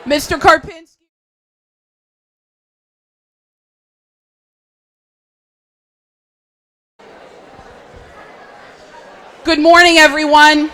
Mr. Karpinski. Good morning, everyone.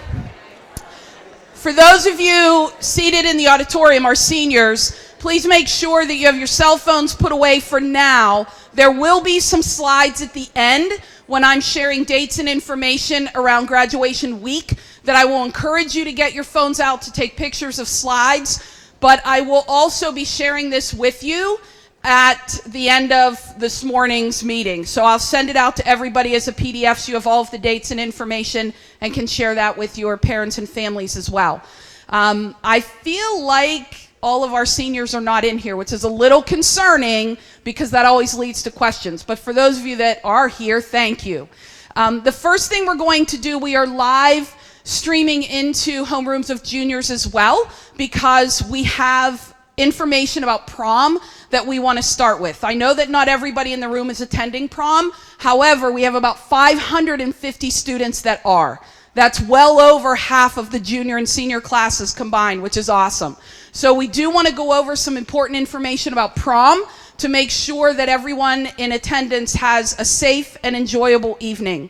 For those of you seated in the auditorium, our seniors, please make sure that you have your cell phones put away for now. There will be some slides at the end when I'm sharing dates and information around graduation week that I will encourage you to get your phones out to take pictures of slides, but I will also be sharing this with you at the end of this morning's meeting. So I'll send it out to everybody as a PDF so you have all of the dates and information and can share that with your parents and families as well. I feel like all of our seniors are not in here, which is a little concerning because that always leads to questions. But for those of you that are here, thank you. The first thing we're going to do, we are live streaming into homerooms of juniors as well because we have information about prom that we want to start with. I know that not everybody in the room is attending prom. However, we have about 550 students that are. That's well over half of the junior and senior classes combined, which is awesome. So we do want to go over some important information about prom to make sure that everyone in attendance has a safe and enjoyable evening.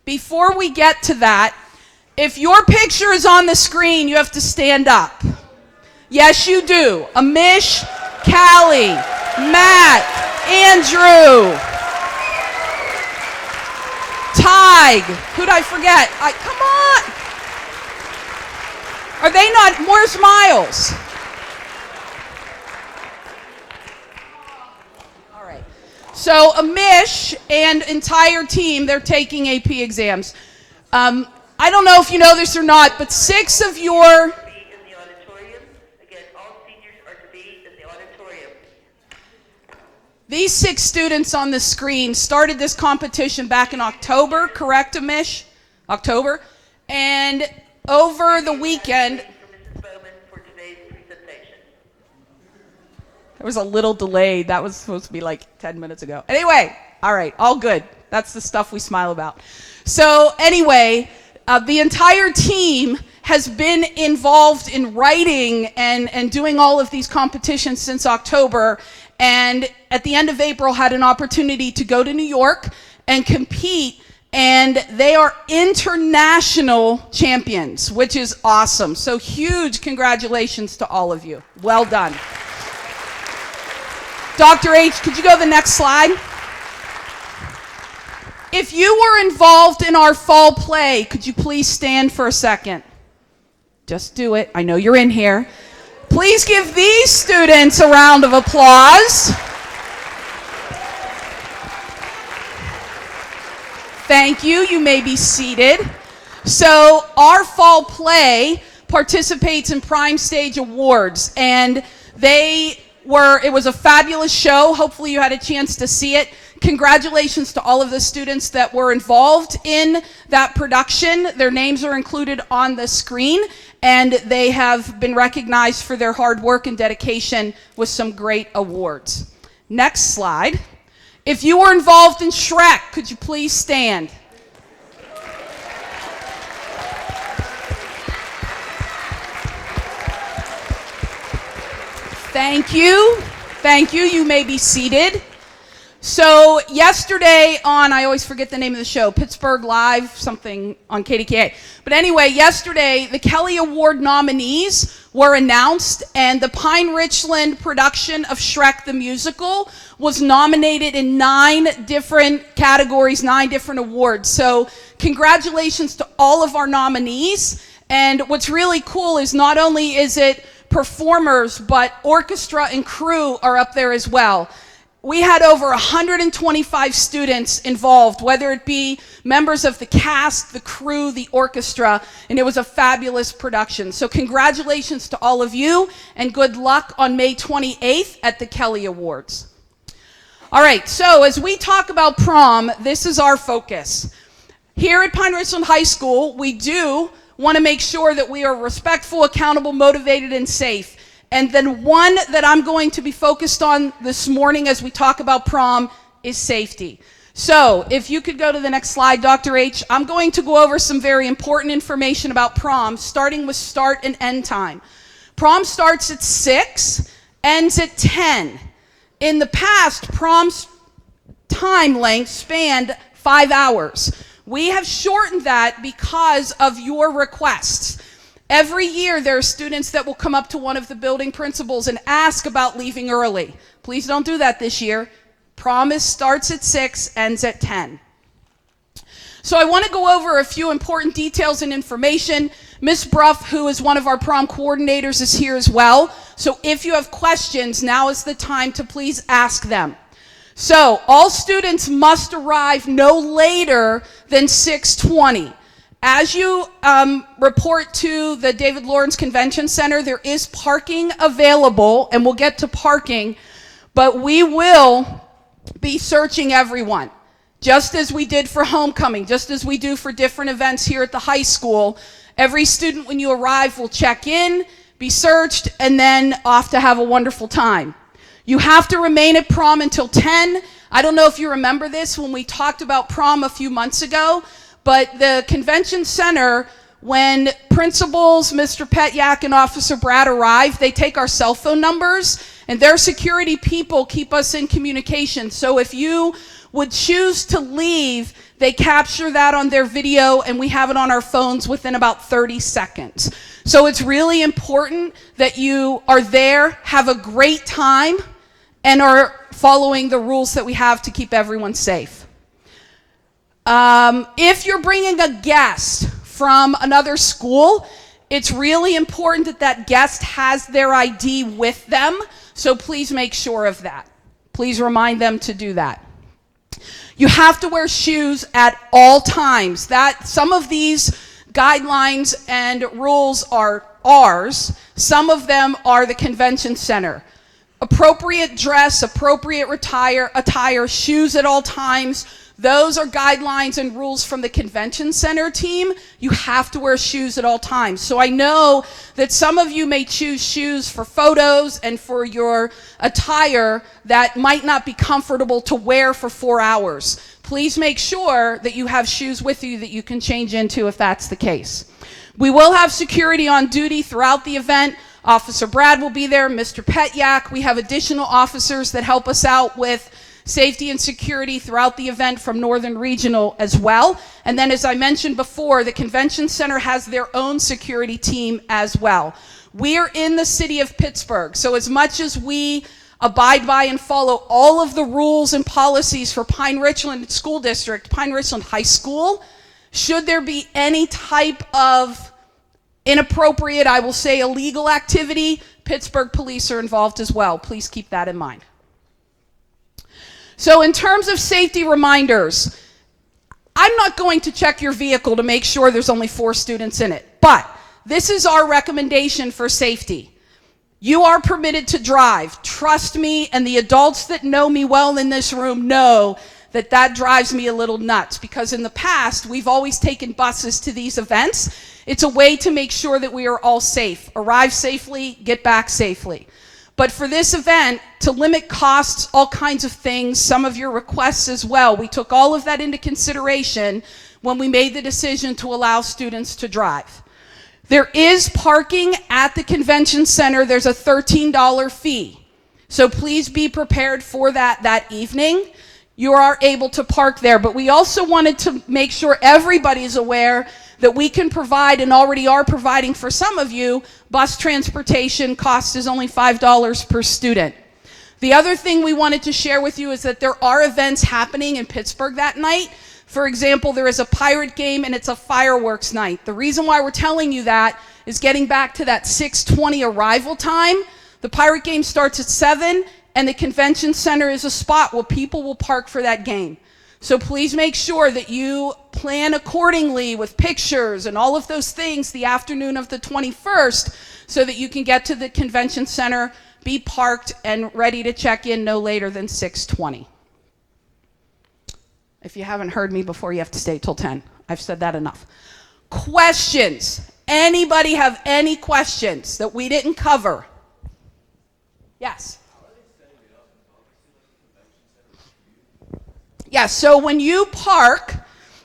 Before we get to that, if your picture is on the screen, you have to stand up. Yes, you do. Amish, Callie, Matt, Andrew, Tig. Who'd I forget? Come on. Are they not? Where's Miles? All right. So Amish and entire team, they're taking AP exams. I don't know if you know this or not, but 6 of your... These 6 students on the screen started this competition back in October, correct, Amish? October. And over the weekend... There was a little delay. That was supposed to be like 10 minutes ago. Anyway, all right, all good. That's the stuff we smile about. So anyway... the entire team has been involved in writing and doing all of these competitions since October, and at the end of April had an opportunity to go to New York and compete, and they are international champions, which is awesome. So huge congratulations to all of you. Well done. Dr. H, could you go to the next slide? If you were involved in our fall play, could you please stand for a second? Just do it. I know you're in here. Please give these students a round of applause. Thank you. You may be seated. So our fall play participates in Prime Stage Awards, and it was a fabulous show. Hopefully you had a chance to see it. Congratulations to all of the students that were involved in that production. Their names are included on the screen, and they have been recognized for their hard work and dedication with some great awards. Next slide. If you were involved in Shrek, could you please stand? Thank you. Thank you. You may be seated. So yesterday I always forget the name of the show, Pittsburgh Live, something on KDKA. But anyway, yesterday, the Kelly Award nominees were announced, and the Pine Richland production of Shrek the Musical was nominated in 9 different categories, 9 different awards. So congratulations to all of our nominees. And what's really cool is not only is it performers, but orchestra and crew are up there as well. We had over 125 students involved, whether it be members of the cast, the crew, the orchestra, and it was a fabulous production. So congratulations to all of you, and good luck on May 28th at the Kelly Awards. All right, so as we talk about prom, this is our focus. Here at Pine Richland High School, we do want to make sure that we are respectful, accountable, motivated, and safe. And then one that I'm going to be focused on this morning as we talk about prom is safety. So if you could go to the next slide, Dr. H, I'm going to go over some very important information about prom, starting with start and end time. Prom starts at 6, ends at 10. In the past, prom's time length spanned 5 hours. We have shortened that because of your requests. Every year, there are students that will come up to one of the building principals and ask about leaving early. Please don't do that this year. Prom starts at 6, ends at 10. So I want to go over a few important details and information. Ms. Bruff, who is one of our prom coordinators, is here as well. So if you have questions, now is the time to please ask them. So all students must arrive no later than 6:20. As you report to the David Lawrence Convention Center, there is parking available, and we'll get to parking, but we will be searching everyone, just as we did for homecoming, just as we do for different events here at the high school. Every student, when you arrive, will check in, be searched, and then off to have a wonderful time. You have to remain at prom until 10. I don't know if you remember this when we talked about prom a few months ago, but the convention center, when principals, Mr. Petyak and Officer Brad arrive, they take our cell phone numbers, and their security people keep us in communication. So if you would choose to leave, they capture that on their video, and we have it on our phones within about 30 seconds. So it's really important that you are there, have a great time, and are following the rules that we have to keep everyone safe. If you're bringing a guest from another school, it's really important that that guest has their ID with them, so please make sure of that. Please remind them to do that. You have to wear shoes at all times. Some of these guidelines and rules are ours. Some of them are the convention center. Appropriate dress, appropriate attire, shoes at all times. Those are guidelines and rules from the convention center team. You have to wear shoes at all times. So I know that some of you may choose shoes for photos and for your attire that might not be comfortable to wear for 4 hours. Please make sure that you have shoes with you that you can change into if that's the case. We will have security on duty throughout the event. Officer Brad will be there, Mr. Petyak. We have additional officers that help us out with safety and security throughout the event from Northern Regional as well. And then, as I mentioned before, the Convention Center has their own security team as well. We are in the city of Pittsburgh, so as much as we abide by and follow all of the rules and policies for Pine Richland School District, Pine Richland High School, should there be any type of inappropriate, I will say illegal activity, Pittsburgh police are involved as well. Please keep that in mind. So in terms of safety reminders, I'm not going to check your vehicle to make sure there's only 4 students in it, but this is our recommendation for safety. You are permitted to drive. Trust me, and the adults that know me well in this room know that that drives me a little nuts, because in the past, we've always taken buses to these events. It's a way to make sure that we are all safe. Arrive safely, get back safely. But for this event, to limit costs, all kinds of things, some of your requests as well, we took all of that into consideration when we made the decision to allow students to drive. There is parking at the convention center. There's a $13 fee. So please be prepared for that evening. You are able to park there. But we also wanted to make sure everybody's aware that we can provide, and already are providing for some of you, bus transportation. Cost is only $5 per student. The other thing we wanted to share with you is that there are events happening in Pittsburgh that night. For example, there is a pirate game and it's a fireworks night. The reason why we're telling you that is getting back to that 6:20 arrival time. The pirate game starts at 7, and the convention center is a spot where people will park for that game. So please make sure that you plan accordingly with pictures and all of those things the afternoon of the 21st so that you can get to the convention center, be parked, and ready to check in no later than 6:20. If you haven't heard me before, you have to stay till 10. I've said that enough. Questions? Anybody have any questions that we didn't cover? Yes? Yeah, so when you park,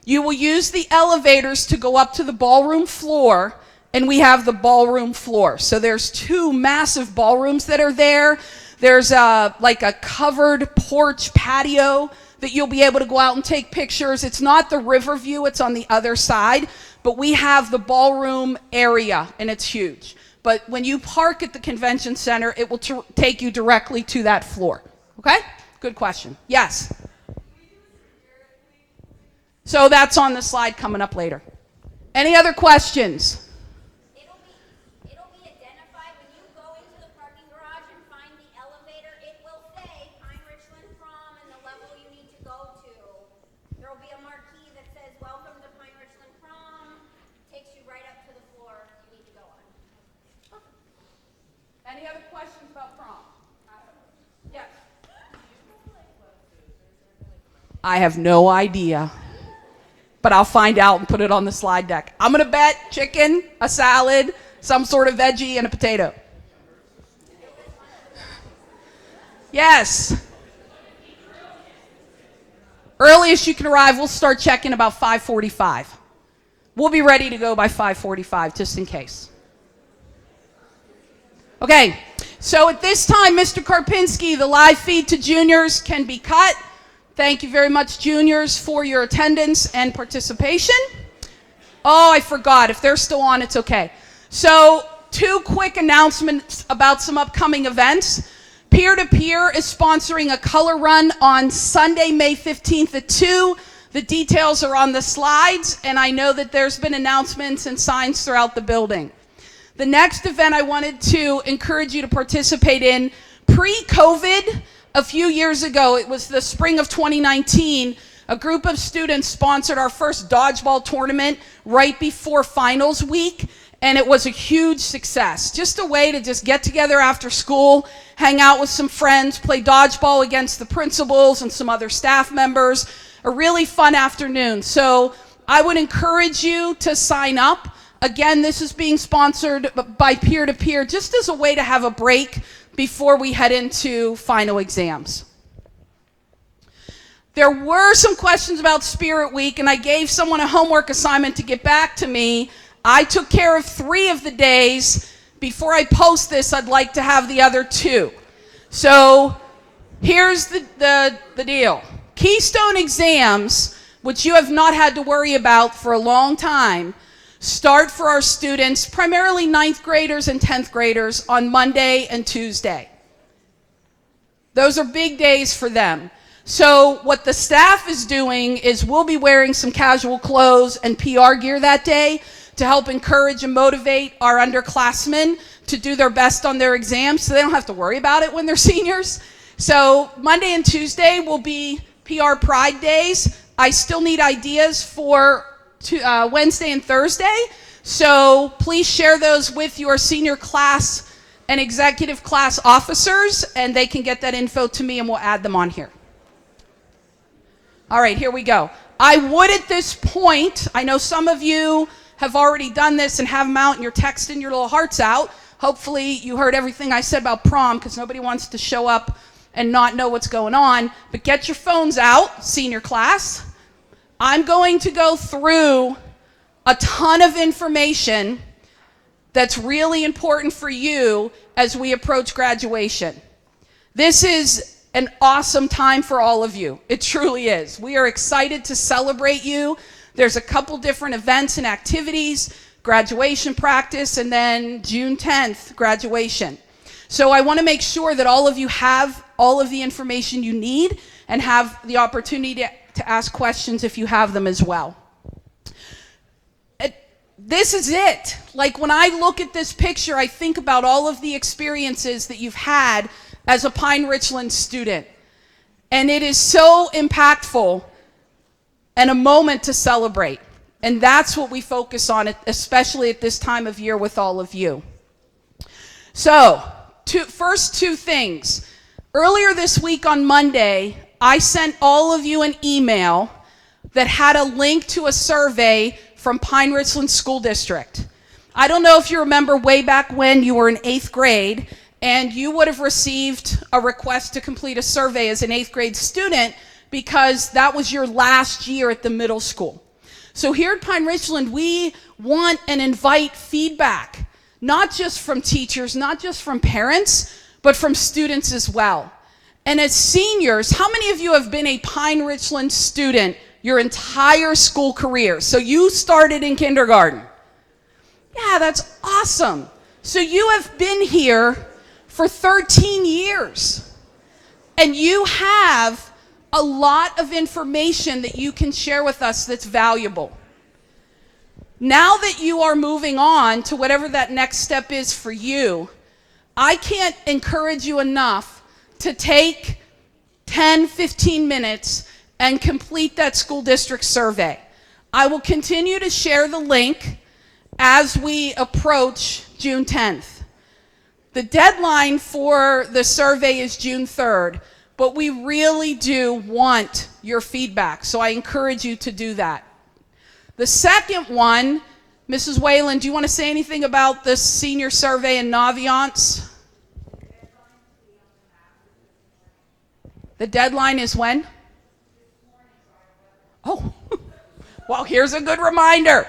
you will use the elevators to go up to the ballroom floor, and we have the ballroom floor. So there's 2 massive ballrooms that are there. There's like a covered porch patio that you'll be able to go out and take pictures. It's not the river view, it's on the other side, but we have the ballroom area, and it's huge. But when you park at the convention center, it will take you directly to that floor. Okay? Good question. Yes? So that's on the slide coming up later. Any other questions? It'll be identified when you go into the parking garage and find the elevator. It will say Pine Richland Prom and the level you need to go to. There will be a marquee that says Welcome to Pine Richland Prom. Takes you right up to the floor you need to go on. Any other questions about prom? Yes. I have no idea. But I'll find out and put it on the slide deck. I'm going to bet chicken, a salad, some sort of veggie, and a potato. Yes. Earliest you can arrive, we'll start checking about 5:45. We'll be ready to go by 5:45, just in case. Okay, so at this time, Mr. Karpinski, the live feed to juniors can be cut. Thank you very much, juniors, for your attendance and participation. Oh, I forgot. If they're still on, it's okay. So, 2 quick announcements about some upcoming events. Peer-to-Peer is sponsoring a color run on Sunday, May 15th at 2. The details are on the slides, and I know that there's been announcements and signs throughout the building. The next event I wanted to encourage you to participate in, pre-COVID, a few years ago, it was the spring of 2019, a group of students sponsored our first Dodgeball Tournament right before finals week, and it was a huge success. Just a way to just get together after school, hang out with some friends, play dodgeball against the principals and some other staff members. A really fun afternoon. So I would encourage you to sign up. Again, this is being sponsored by Peer-to-Peer, just as a way to have a break before we head into final exams. There were some questions about Spirit Week, and I gave someone a homework assignment to get back to me. I took care of 3 of the days. Before I post this, I'd like to have the other 2. So here's the deal. Keystone Exams, which you have not had to worry about for a long time, start for our students, primarily 9th graders and 10th graders, on Monday and Tuesday. Those are big days for them. So what the staff is doing is we'll be wearing some casual clothes and PR gear that day to help encourage and motivate our underclassmen to do their best on their exams so they don't have to worry about it when they're seniors. So Monday and Tuesday will be PR Pride days. I still need ideas for Wednesday and Thursday, so please share those with your senior class and executive class officers, and they can get that info to me and we'll add them on here. All right, here we go. I would at this point, I know some of you have already done this and have them out and you're texting your little hearts out. Hopefully you heard everything I said about prom, because nobody wants to show up and not know what's going on, but get your phones out, senior class. I'm going to go through a ton of information that's really important for you as we approach graduation. This is an awesome time for all of you. It truly is. We are excited to celebrate you. There's a couple different events and activities, graduation practice, and then June 10th, graduation. So I want to make sure that all of you have all of the information you need and have the opportunity to ask questions if you have them as well. This is it. Like, when I look at this picture, I think about all of the experiences that you've had as a Pine Richland student. And it is so impactful and a moment to celebrate. And that's what we focus on, especially at this time of year with all of you. So, first 2 things. Earlier this week on Monday, I sent all of you an email that had a link to a survey from Pine Richland School District. I don't know if you remember way back when you were in 8th grade and you would have received a request to complete a survey as an 8th grade student because that was your last year at the middle school. So here at Pine Richland, we want and invite feedback, not just from teachers, not just from parents, but from students as well. And as seniors, how many of you have been a Pine Richland student your entire school career? So you started in kindergarten. Yeah, that's awesome. So you have been here for 13 years. And you have a lot of information that you can share with us that's valuable. Now that you are moving on to whatever that next step is for you, I can't encourage you enough to take 10, 15 minutes and complete that school district survey. I will continue to share the link as we approach June 10th. The deadline for the survey is June 3rd, but we really do want your feedback, so I encourage you to do that. The second one, Mrs. Whalen, do you want to say anything about the senior survey and Naviance? The deadline is when? Oh, well, here's a good reminder.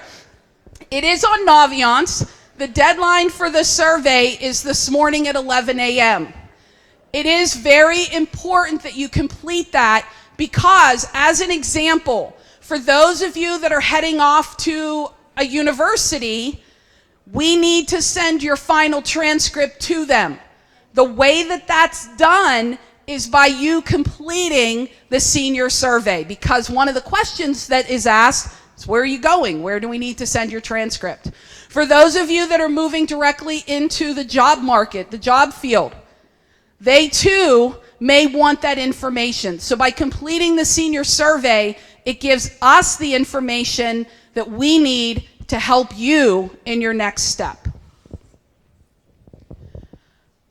It is on Naviance. The deadline for the survey is this morning at 11 a.m. It is very important that you complete that because, as an example, for those of you that are heading off to a university, we need to send your final transcript to them. The way that that's done is by you completing the senior survey, because one of the questions that is asked is, where are you going? Where do we need to send your transcript? For those of you that are moving directly into the job market, the job field, they too may want that information. So by completing the senior survey, it gives us the information that we need to help you in your next step.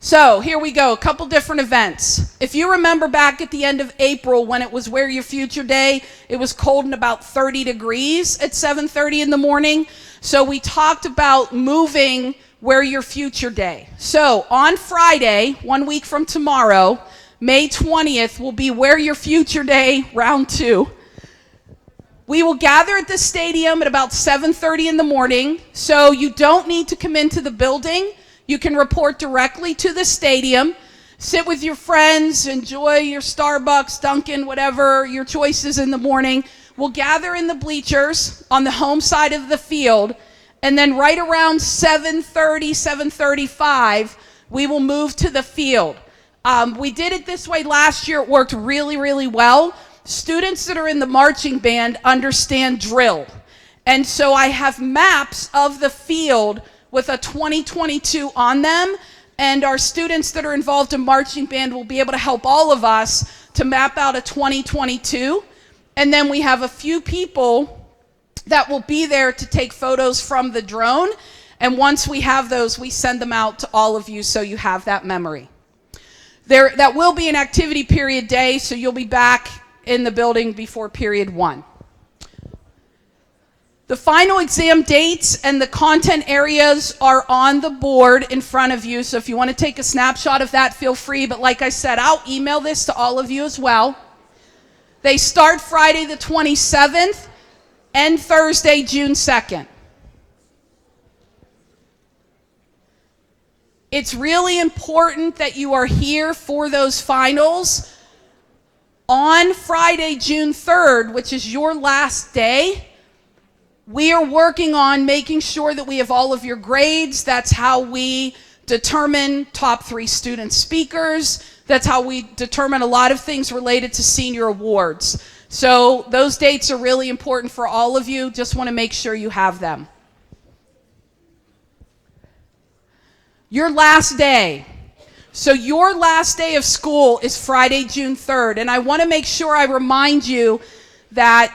So here we go, a couple different events. If you remember back at the end of April when it was Wear Your Future Day, it was cold and about 30 degrees at 7:30 in the morning. So we talked about moving Wear Your Future Day. So on Friday, 1 week from tomorrow, May 20th, will be Wear Your Future Day round 2. We will gather at the stadium at about 7:30 in the morning. So you don't need to come into the building. You can report directly to the stadium, sit with your friends, enjoy your Starbucks, Dunkin', whatever your choice is in the morning. We'll gather in the bleachers on the home side of the field, and then right around 7:30, 7:35, we will move to the field. We did it this way last year. It worked really, really well. Students that are in the marching band understand drill. And so I have maps of the field with a 2022 on them, and our students that are involved in marching band will be able to help all of us to map out a 2022. And then we have a few people that will be there to take photos from the drone, and once we have those, we send them out to all of you so you have that memory. That will be an activity period day, so you'll be back in the building before period 1. The final exam dates and the content areas are on the board in front of you, so if you want to take a snapshot of that, feel free. But like I said, I'll email this to all of you as well. They start Friday the 27th and Thursday, June 2nd. It's really important that you are here for those finals. On Friday, June 3rd, which is your last day, we are working on making sure that we have all of your grades. That's how we determine top 3 student speakers. That's how we determine a lot of things related to senior awards. So those dates are really important for all of you. Just want to make sure you have them. Your last day. So your last day of school is Friday, June 3rd. And I want to make sure I remind you that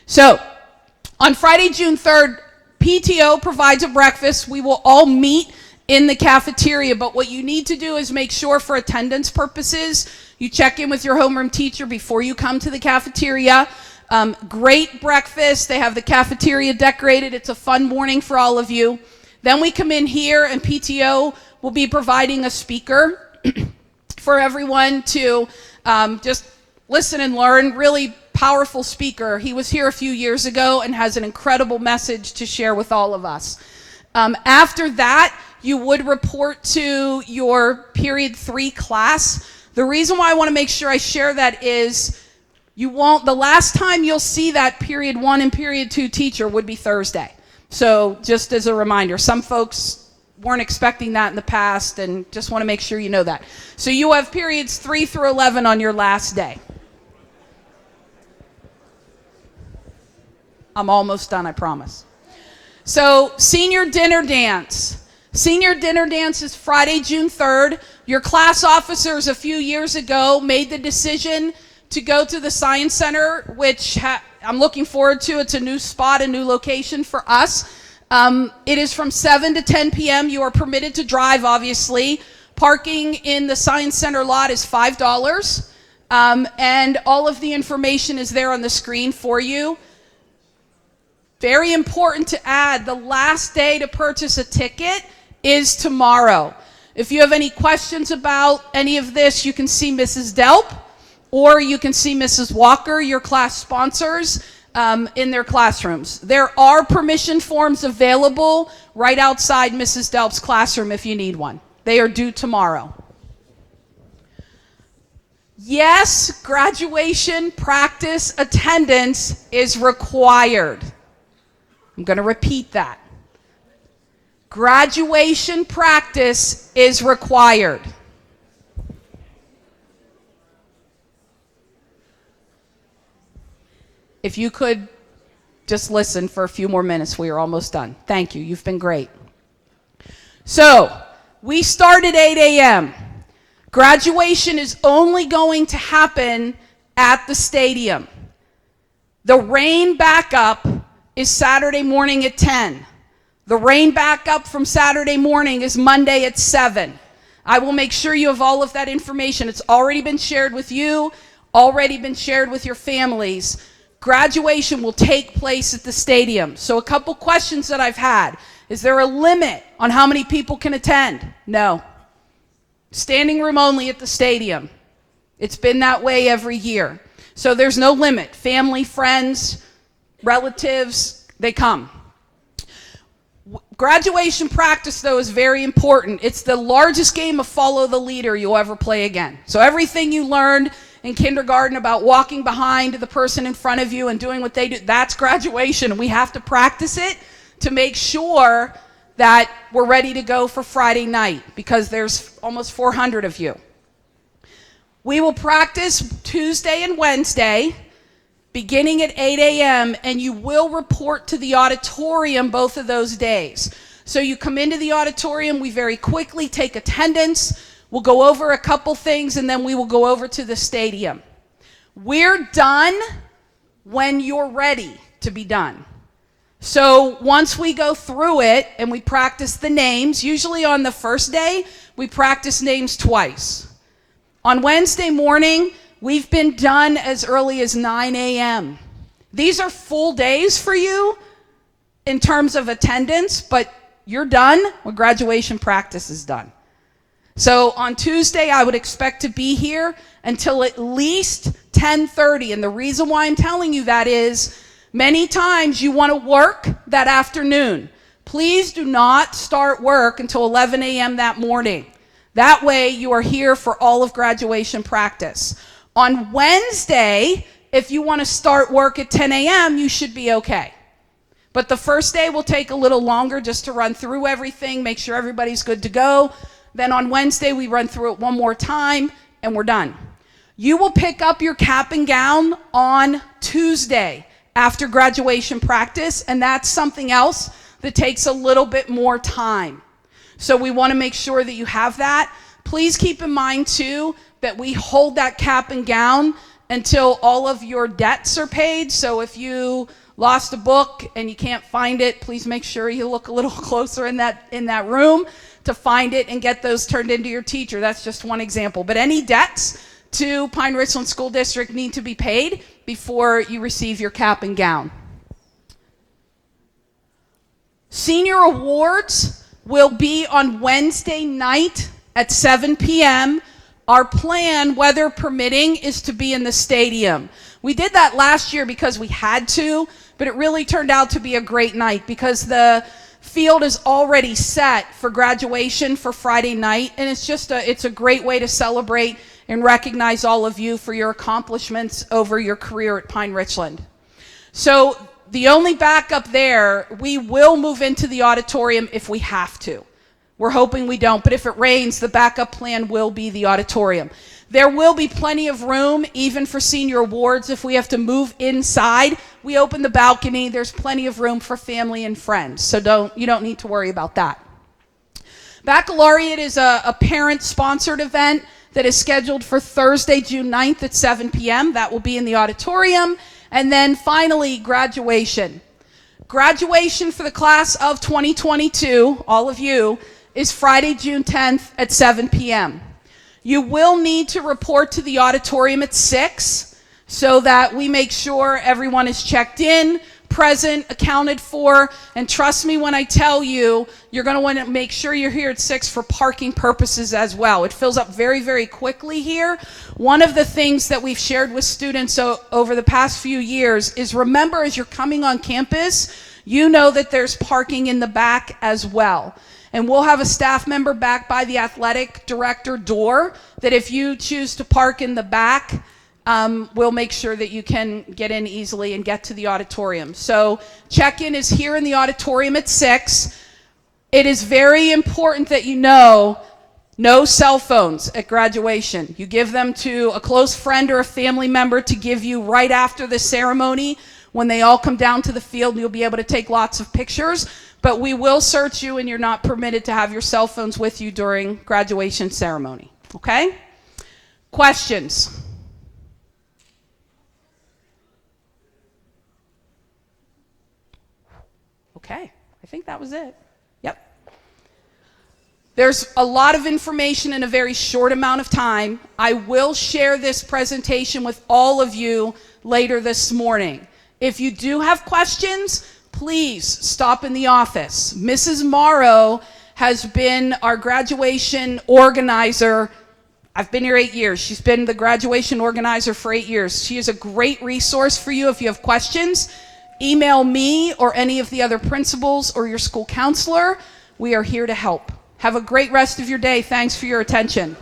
So, on Friday, June 3rd, PTO provides a breakfast. We will all meet in the cafeteria, but what you need to do is make sure for attendance purposes, you check in with your homeroom teacher before you come to the cafeteria. Great breakfast. They have the cafeteria decorated. It's a fun morning for all of you. Then we come in here and PTO will be providing a speaker. for everyone to just listen and learn. Really powerful speaker. He was here a few years ago and has an incredible message to share with all of us. After that, you would report to your period 3 class. The reason why I want to make sure I share that is the last time you'll see that period 1 and period 2 teacher would be Thursday. So just as a reminder, some folks weren't expecting that in the past and just want to make sure you know that. So you have periods 3 through 11 on your last day. I'm almost done, I promise. So senior dinner dance. Senior dinner dance is Friday, June 3rd. Your class officers a few years ago made the decision to go to the Science Center, which I'm looking forward to. It's a new spot, a new location for us. It is from 7 to 10 p.m. You are permitted to drive, obviously. Parking in the Science Center lot is $5. And all of the information is there on the screen for you. Very important to add, the last day to purchase a ticket is tomorrow. If you have any questions about any of this, you can see Mrs. Delp, or you can see Mrs. Walker, your class sponsors, in their classrooms. There are permission forms available right outside Mrs. Delp's classroom if you need one. They are due tomorrow. Yes, graduation practice attendance is required. I'm going to repeat that. Graduation practice is required. If you could just listen for a few more minutes, we are almost done. Thank you. You've been great. So, we start at 8 a.m. Graduation is only going to happen at the stadium. The rain backup is Saturday morning at 10. The rain backup from Saturday morning is Monday at 7. I will make sure you have all of that information. It's already been shared with you, already been shared with your families. Graduation will take place at the stadium. So a couple questions that I've had. Is there a limit on how many people can attend? No. Standing room only at the stadium. It's been that way every year. So there's no limit. Family, friends, relatives, they come. Graduation practice, though, is very important. It's the largest game of follow the leader you'll ever play again. So everything you learned in kindergarten about walking behind the person in front of you and doing what they do, that's graduation. We have to practice it to make sure that we're ready to go for Friday night, because there's almost 400 of you. We will practice Tuesday and Wednesday, beginning at 8 a.m., and you will report to the auditorium both of those days. So you come into the auditorium, we very quickly take attendance, we'll go over a couple things, and then we will go over to the stadium. We're done when you're ready to be done. So once we go through it and we practice the names, usually on the first day, we practice names twice. On Wednesday morning, we've been done as early as 9 a.m. These are full days for you in terms of attendance, but you're done when graduation practice is done. So on Tuesday, I would expect to be here until at least 10:30. And the reason why I'm telling you that is many times you want to work that afternoon. Please do not start work until 11 a.m. that morning. That way you are here for all of graduation practice. On Wednesday, if you want to start work at 10 a.m., you should be okay. But the first day will take a little longer just to run through everything, make sure everybody's good to go. Then on Wednesday, we run through it one more time, and we're done. You will pick up your cap and gown on Tuesday after graduation practice, and that's something else that takes a little bit more time. So we want to make sure that you have that. Please keep in mind, too, that we hold that cap and gown until all of your debts are paid. So if you lost a book and you can't find it, please make sure you look a little closer in that room to find it and get those turned into your teacher. That's just one example. But any debts to Pine Richland School District need to be paid before you receive your cap and gown. Senior awards will be on Wednesday night at 7 p.m. Our plan, weather permitting, is to be in the stadium. We did that last year because we had to, but it really turned out to be a great night because the field is already set for graduation for Friday night, and it's a great way to celebrate and recognize all of you for your accomplishments over your career at Pine Richland. So the only backup there, we will move into the auditorium if we have to. We're hoping we don't, but if it rains, the backup plan will be the auditorium. There will be plenty of room, even for senior awards, if we have to move inside. We open the balcony. There's plenty of room for family and friends, so you don't need to worry about that. Baccalaureate is a parent-sponsored event that is scheduled for Thursday, June 9th at 7 p.m. That will be in the auditorium. And then finally, graduation. Graduation for the class of 2022, all of you, is Friday, June 10th at 7 p.m. You will need to report to the auditorium at 6 so that we make sure everyone is checked in, present, accounted for, and trust me when I tell you, you're going to want to make sure you're here at 6 for parking purposes as well. It fills up very, very quickly here. One of the things that we've shared with students over the past few years is remember, as you're coming on campus, you know that there's parking in the back as well. And we'll have a staff member back by the athletic director door that if you choose to park in the back, we'll make sure that you can get in easily and get to the auditorium. So check-in is here in the auditorium at 6. It is very important that you know no cell phones at graduation. You give them to a close friend or a family member to give you right after the ceremony. When they all come down to the field, you'll be able to take lots of pictures. But we will search you, and you're not permitted to have your cell phones with you during graduation ceremony. Okay? Questions? Okay, I think that was it. Yep. There's a lot of information in a very short amount of time. I will share this presentation with all of you later this morning. If you do have questions, please stop in the office. Mrs. Morrow has been our graduation organizer. I've been here 8 years. She's been the graduation organizer for 8 years. She is a great resource for you if you have questions. Email me or any of the other principals or your school counselor. We are here to help. Have a great rest of your day. Thanks for your attention.